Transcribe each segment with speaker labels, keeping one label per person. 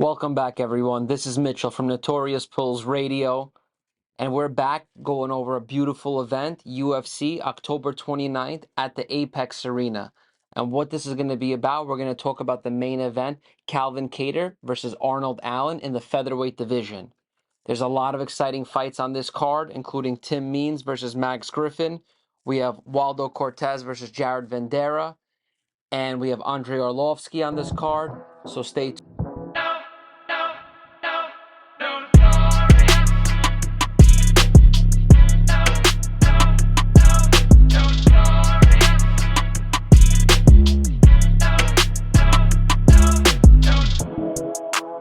Speaker 1: Welcome back, everyone. This is Mitchell from Notorious Pulls Radio, and we're back going over a beautiful event, UFC October 29th at the Apex Arena. And what this is going to be about, we're going to talk about the main event, Calvin Kattar versus Arnold Allen in the featherweight division. There's a lot of exciting fights on this card, including Tim Means versus Max Griffin. We have Waldo Cortez versus Jared Vendera, and we have Andrei Arlovsky on this card, so stay tuned.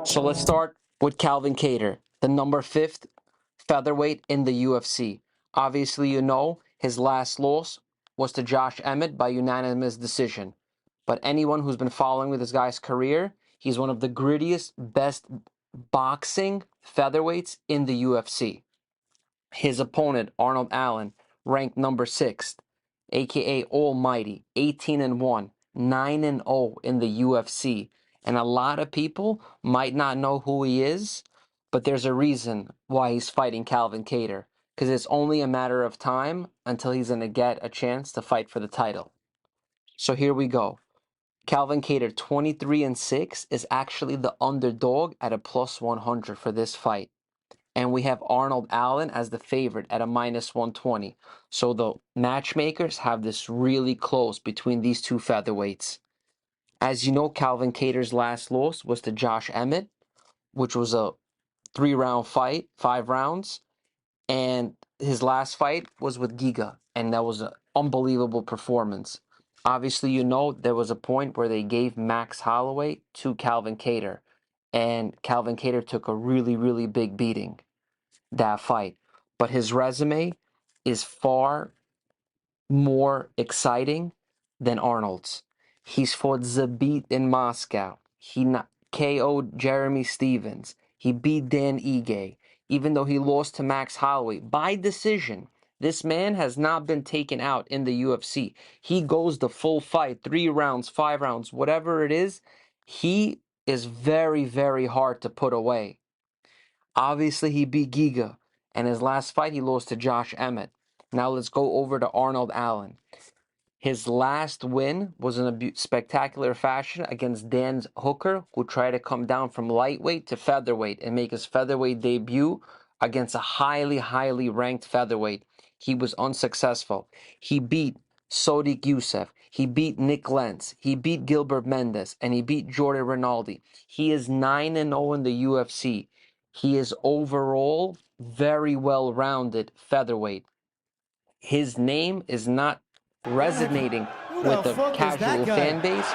Speaker 1: So let's start with Calvin Kattar, the number 5th featherweight in the UFC. Obviously, you know his last loss was to Josh Emmett by unanimous decision. But anyone who's been following with this guy's career, he's one of the grittiest, best boxing featherweights in the UFC. His opponent, Arnold Allen, ranked number 6th, aka Almighty, 18-1, 9-0 in the UFC. And a lot of people might not know who he is, but there's a reason why he's fighting Calvin Kattar. Because it's only a matter of time until he's going to get a chance to fight for the title. So here we go. Calvin Kattar, 23-6, is actually the underdog at a plus 100 for this fight. And we have Arnold Allen as the favorite at a minus 120. So the matchmakers have this really close between these two featherweights. As you know, Calvin Kattar's last loss was to Josh Emmett, which was a 3-round fight, 5 rounds. And his last fight was with Giga, and that was an unbelievable performance. Obviously, you know, there was a point where they gave Max Holloway to Calvin Kattar, and Calvin Kattar took a really, really big beating that fight. But his resume is far more exciting than Arnold's. He's fought Zabit in Moscow. He KO'd Jeremy Stevens. He beat Dan Ige, even though he lost to Max Holloway by decision. This man has not been taken out in the UFC. He goes the full fight, 3 rounds, 5 rounds, whatever it is. He is very, very hard to put away. Obviously, he beat Giga, and his last fight he lost to Josh Emmett. Now let's go over to Arnold Allen. His last win was in a spectacular fashion against Dan Hooker, who tried to come down from lightweight to featherweight and make his featherweight debut against a highly, highly ranked featherweight. He was unsuccessful. He beat Sodiq Yusuff. He beat Nick Lentz. He beat Gilbert Melendez, and he beat Jordan Rinaldi. He is 9-0 in the UFC. He is overall very well-rounded featherweight. His name is not resonating with the casual fan base,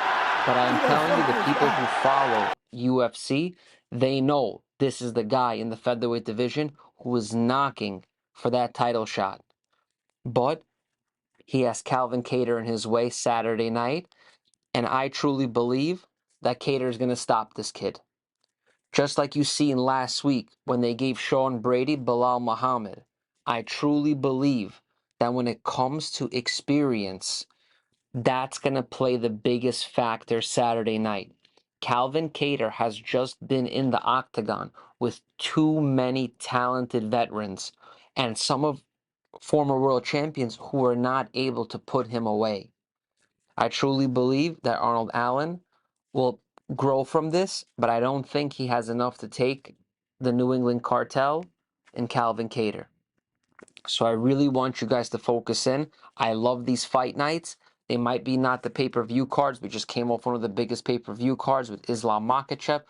Speaker 1: but I'm telling you, the people who follow UFC, they know this is the guy in the featherweight division who is knocking for that title shot. But he has Calvin Kattar in his way Saturday night, and I truly believe that Kattar is going to stop this kid. Just like you seen last week when they gave Sean Brady Bilal Muhammad. I truly believe that when it comes to experience, that's going to play the biggest factor Saturday night. Calvin Kattar has just been in the octagon with too many talented veterans and some of former world champions who are not able to put him away. I truly believe that Arnold Allen will grow from this, but I don't think he has enough to take the New England Cartel and Calvin Kattar. So I really want you guys to focus in. I love these fight nights. They might be not the pay-per-view cards. We just came off one of the biggest pay-per-view cards with Islam Makhachev.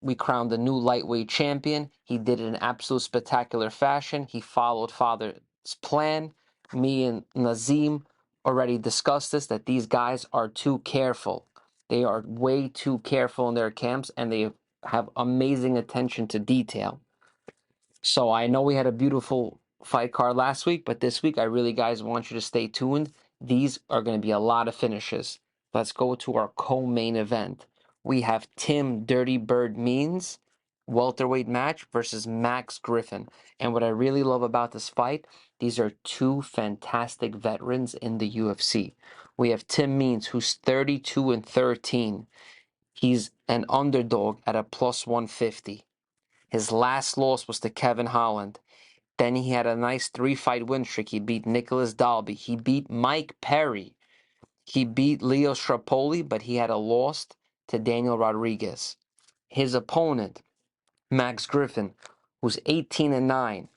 Speaker 1: We crowned the new lightweight champion. He did it in absolute spectacular fashion. He followed Father's plan. Me and Nazim already discussed this, that these guys are too careful. They are way too careful in their camps, and they have amazing attention to detail. So I know we had a beautiful fight card last week, but this week I really, guys, want you to stay tuned. These are going to be a lot of finishes. Let's go to our co-main event. We have Tim Dirty Bird Means welterweight match versus Max Griffin. And what I really love about this fight, these are two fantastic veterans in the UFC. We have Tim Means, who's 32-13. He's an underdog at a plus 150. His last loss was to Kevin Holland. Then he had a nice 3-fight win streak. He beat Nicholas Dalby. He beat Mike Perry. He beat Leo Strapoli, but he had a loss to Daniel Rodriguez. His opponent, Max Griffin, who's 18-9,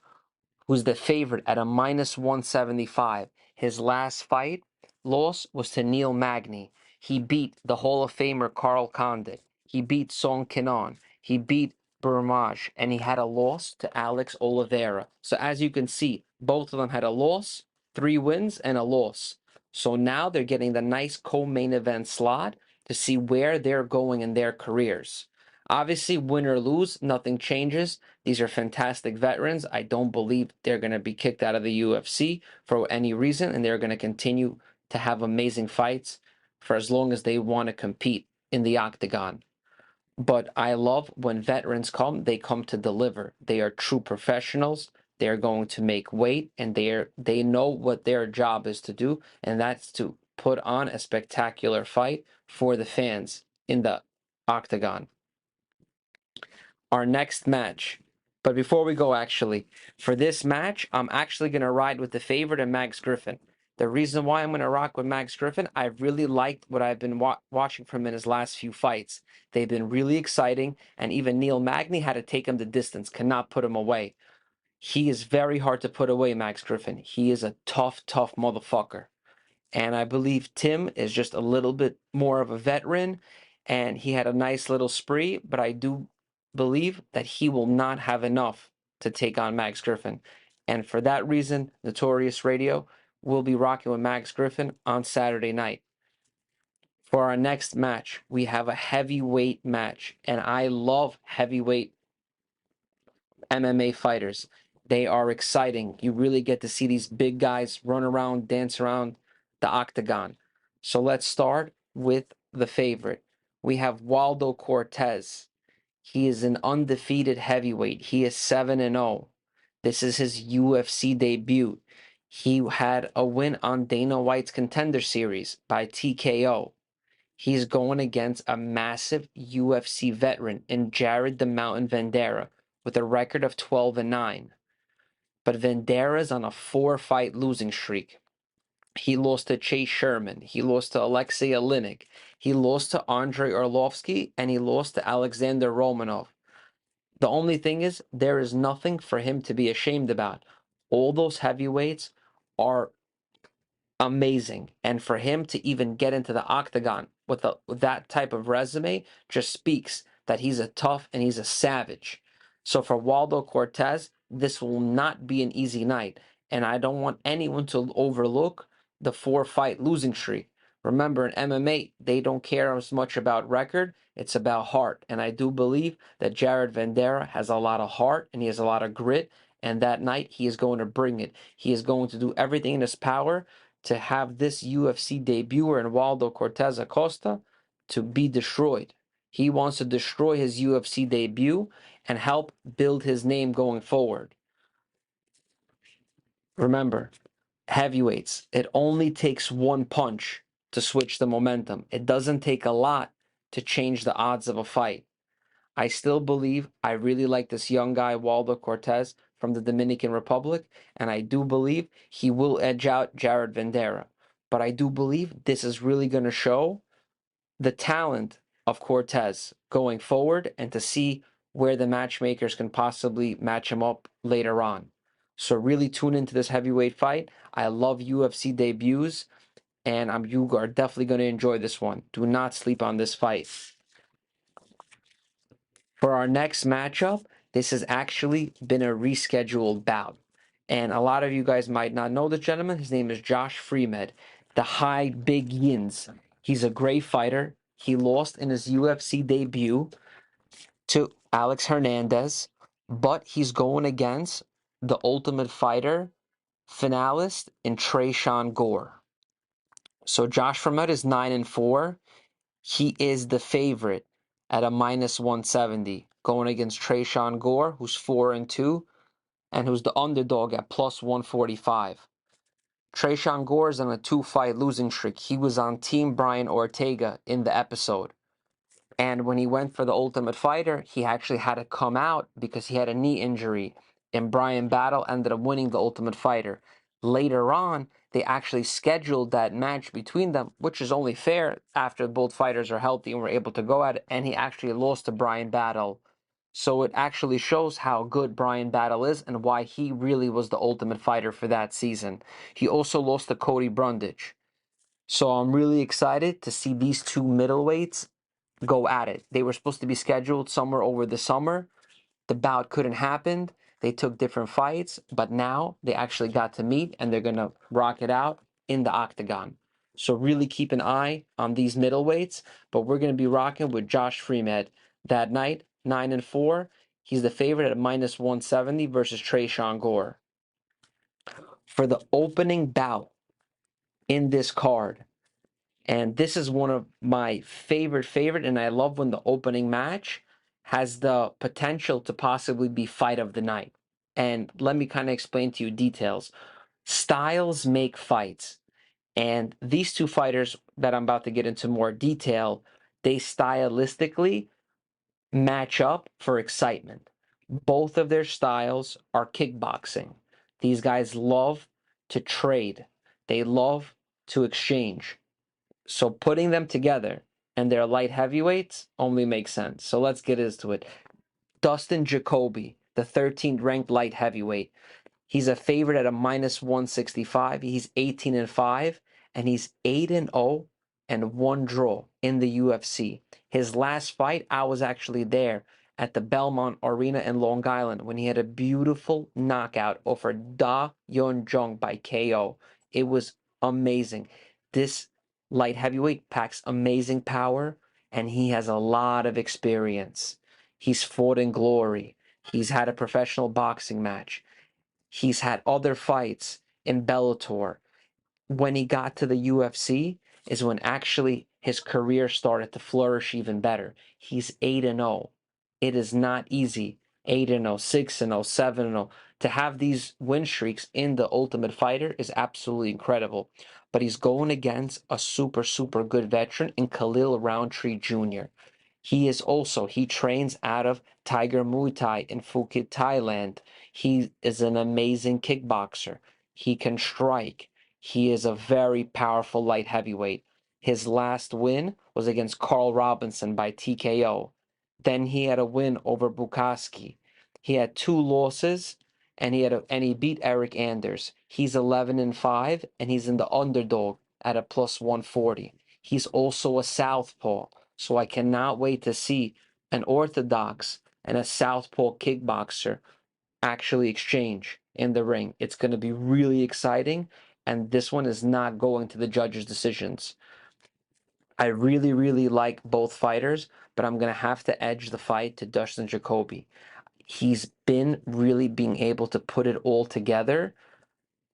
Speaker 1: who's the favorite at a minus 175. His last fight loss was to Neil Magny. He beat the Hall of Famer Carl Condit. He beat Song Kinon. He beat Burmaj, and he had a loss to Alex Oliveira. So as you can see, both of them had a loss, 3 wins, and a loss. So now they're getting the nice co-main event slot to see where they're going in their careers. Obviously, win or lose, nothing changes. These are fantastic veterans. I don't believe they're going to be kicked out of the UFC for any reason, and they're going to continue to have amazing fights for as long as they want to compete in the octagon. But I love when veterans come, they come to deliver. They are true professionals. They're going to make weight, and they know what their job is to do, and that's to put on a spectacular fight for the fans in the octagon. Our next match. But before we go, actually, for this match, I'm actually going to ride with the favorite and Max Griffin. The reason why I'm going to rock with Max Griffin, I really liked what I've been watching from him in his last few fights. They've been really exciting, and even Neil Magny had to take him the distance, cannot put him away. He is very hard to put away, Max Griffin. He is a tough, tough motherfucker. And I believe Tim is just a little bit more of a veteran, and he had a nice little spree, but I do believe that he will not have enough to take on Max Griffin. And for that reason, Notorious Radio will be rocking with Max Griffin on Saturday night. For our next match, we have a heavyweight match, and I love heavyweight MMA fighters. They are exciting. You really get to see these big guys run around, dance around the octagon. So let's start with the favorite. We have Waldo Cortez. He is an undefeated heavyweight. He is 7-0. This is his UFC debut. He had a win on Dana White's Contender Series by TKO. He's going against a massive UFC veteran in Jared the Mountain Vanderaa with a record of 12-9. But Vanderaa is on a 4-fight losing streak. He lost to Chase Sherman. He lost to Alexei Oleinik. He lost to Andrei Arlovsky, and he lost to Alexander Romanov. The only thing is, there is nothing for him to be ashamed about. All those heavyweights are amazing, and for him to even get into the octagon with that type of resume just speaks that he's a tough and he's a savage. So for Waldo Cortez, this will not be an easy night, and I don't want anyone to overlook the 4-fight losing streak. Remember, in MMA, they don't care as much about record, it's about heart, and I do believe that Jared Vanderaa has a lot of heart and he has a lot of grit, and that night he is going to bring it. He is going to do everything in his power to have this UFC debuter in Waldo Cortez Acosta to be destroyed. He wants to destroy his UFC debut and help build his name going forward. Remember, heavyweights, it only takes one punch to switch the momentum. It doesn't take a lot to change the odds of a fight. I still believe I really like this young guy, Waldo Cortez, from the Dominican Republic, and I do believe he will edge out Jared Vanderaa. But I do believe this is really going to show the talent of Cortez going forward and to see where the matchmakers can possibly match him up later on. So really tune into this heavyweight fight. I love UFC debuts, and you are definitely going to enjoy this one. Do not sleep on this fight. For our next matchup, this has actually been a rescheduled bout. And a lot of you guys might not know this gentleman. His name is Josh Freemed, the High Big Yins. He's a great fighter. He lost in his UFC debut to Alex Hernandez, but he's going against the Ultimate Fighter finalist in Tresean Gore. So Josh Freemed is 9-4. He is the favorite at a minus 170, going against Tresean Gore, who's 4-2, and who's the underdog at plus 145. Tresean Gore is on a 2-fight losing streak. He was on Team Brian Ortega in the episode. And when he went for the Ultimate Fighter, he actually had to come out because he had a knee injury. And Bryan Battle ended up winning the Ultimate Fighter. Later on, they actually scheduled that match between them, which is only fair after both fighters are healthy and were able to go at it. And he actually lost to Bryan Battle. So it actually shows how good Bryan Battle is and why he really was the Ultimate Fighter for that season. He also lost to Cody Brundage. So I'm really excited to see these two middleweights go at it. They were supposed to be scheduled somewhere over the summer. The bout couldn't happen. They took different fights, but now they actually got to meet and they're going to rock it out in the octagon. So really keep an eye on these middleweights, but we're going to be rocking with Josh Freeman that night, 9-4. He's the favorite at minus 170 versus Tresean Gore. For the opening bout in this card, and this is one of my favorite, and I love when the opening match has the potential to possibly be fight of the night. And let me kind of explain to you details. Styles make fights. And these two fighters that I'm about to get into more detail, they stylistically match up for excitement. Both of their styles are kickboxing. These guys love to trade. They love to exchange. So putting them together and they're light heavyweights only makes sense. So let's get into it. Dustin Jacoby, the 13th ranked light heavyweight. He's a favorite at a minus 165. He's 18-5, and he's 8-0 and one draw in the UFC. His last fight, I was actually there at the Belmont Arena in Long Island when he had a beautiful knockout over Da Yeon Jung by KO. It was amazing. This light heavyweight packs amazing power, and he has a lot of experience. He's fought in glory. He's had a professional boxing match. He's had other fights in Bellator. When he got to the UFC is when actually his career started to flourish even better. He's 8-0. It is not easy. 8-0, 6-0, 7-0. To have these win streaks in the Ultimate Fighter is absolutely incredible. But he's going against a super good veteran in Khalil Roundtree Jr. He trains out of Tiger Muay Thai in Phuket, Thailand. He is an amazing kickboxer. He can strike. He is a very powerful light heavyweight. His last win was against Carl Robinson by TKO. Then he had a win over Bukowski. He had two losses, and he beat Eric Anders. He's 11-5, and he's in the underdog at a plus 140. He's also a southpaw, so I cannot wait to see an orthodox and a southpaw kickboxer actually exchange in the ring. It's going to be really exciting, and this one is not going to the judges' decisions. I really like both fighters, but I'm going to have to edge the fight to Dustin Jacoby. He's been really being able to put it all together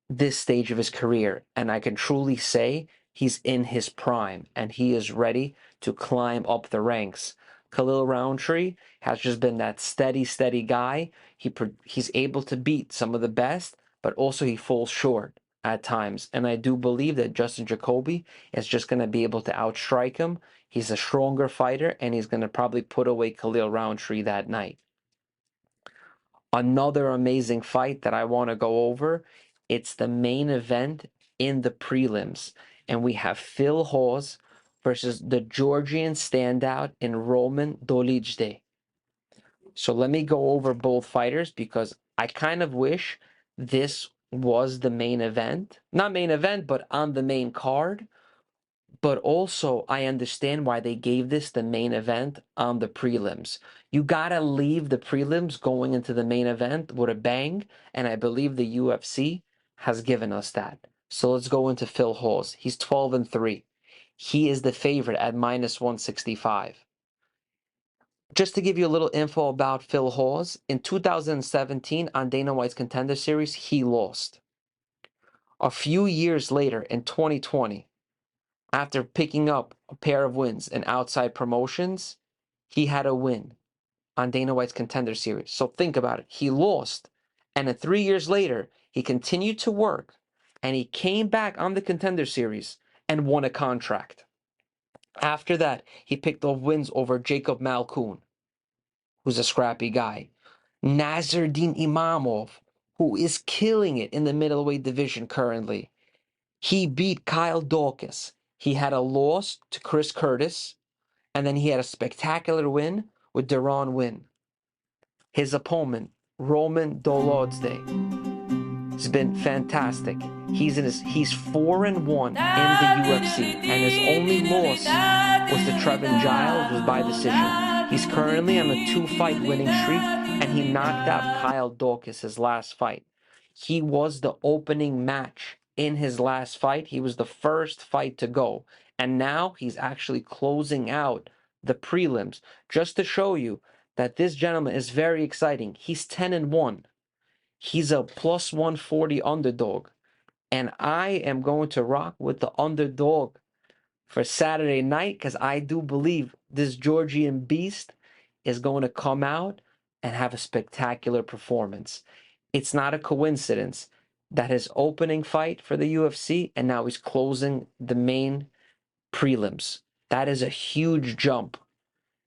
Speaker 1: this stage of his career, and I can truly say he's in his prime and he is ready to climb up the ranks. Khalil Roundtree has just been that steady guy. He's able to beat some of the best, but also he falls short at times. And I do believe that Justin Jacoby is just going to be able to outstrike him. He's a stronger fighter, and he's going to probably put away Khalil Roundtree that night. Another amazing fight that I want to go over, it's the main event in the prelims. And we have Phil Hawes versus the Georgian standout in Roman Dolidze. So let me go over both fighters because I kind of wish this was the main event. Not main event, but on the main card. But also, I understand why they gave this the main event on the prelims. You gotta leave the prelims going into the main event with a bang, and I believe the UFC has given us that. So let's go into Phil Hawes. He's 12-3. He is the favorite at minus 165. Just to give you a little info about Phil Hawes, in 2017 on Dana White's Contender Series, he lost. A few years later, in 2020, after picking up a pair of wins in outside promotions, he had a win on Dana White's Contender Series. So think about it. He lost, and then 3 years later, he continued to work, and he came back on the Contender Series and won a contract. After that, he picked up wins over Jacob Malkoun, who's a scrappy guy. Nazardine Imamov, who is killing it in the middleweight division currently. He beat Kyle Dawkins. He had a loss to Chris Curtis, and then he had a spectacular win with Deron Winn. His opponent, Roman Dolodze, has been fantastic. He's 4-1 in the UFC, and his only loss was to Trevin Giles, was by decision. He's currently on a 2-fight winning streak, and he knocked out Kyle Dawkins his last fight. He was the opening match in his last fight. He was the first fight to go, and now he's actually closing out the prelims, just to show you that this gentleman is very exciting. He's 10-1. He's a plus 140 underdog. And I am going to rock with the underdog for Saturday night, because I do believe this Georgian beast is going to come out and have a spectacular performance. It's not a coincidence that his opening fight for the UFC, and now he's closing the main prelims. That is a huge jump,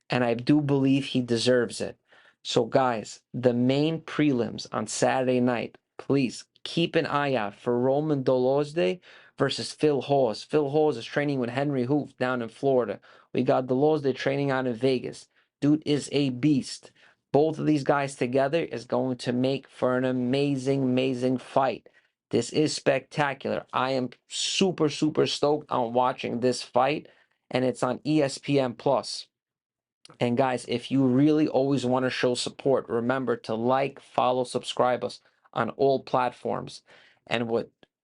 Speaker 1: and I do believe he deserves it. So guys, the main prelims on Saturday night, please keep an eye out for Roman Dolodze versus Phil Hawes. Phil Hawes is training with Henry Hoof down in Florida. We got Dolodze training out in Vegas. Dude is a beast. Both of these guys together is going to make for an amazing, amazing fight. This is spectacular. I am super, super stoked on watching this fight, and it's on ESPN Plus. And guys, if you really always want to show support, remember to like, follow, subscribe us on all platforms. And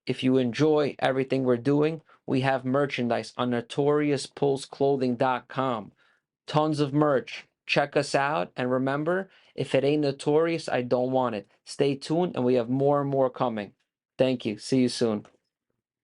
Speaker 1: if you enjoy everything we're doing, we have merchandise on notoriouspulsclothing.com. Tons of merch. Check us out. And remember, if it ain't notorious, I don't want it. Stay tuned, and we have more and more coming. Thank you. See you soon.